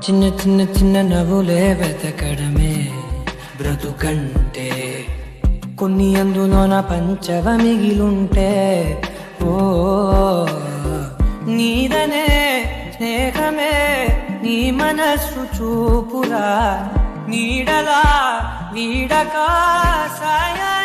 చిన్న చిన్న చిన్న నవ్వులే వెతకడమే బ్రతుకంటే, కొన్ని అందులోన పంచవ మిగిలుంటే, ఓ నీదనే స్నేహమే నీ మనస్సు చూపురా, నీడలా వీడక సాయ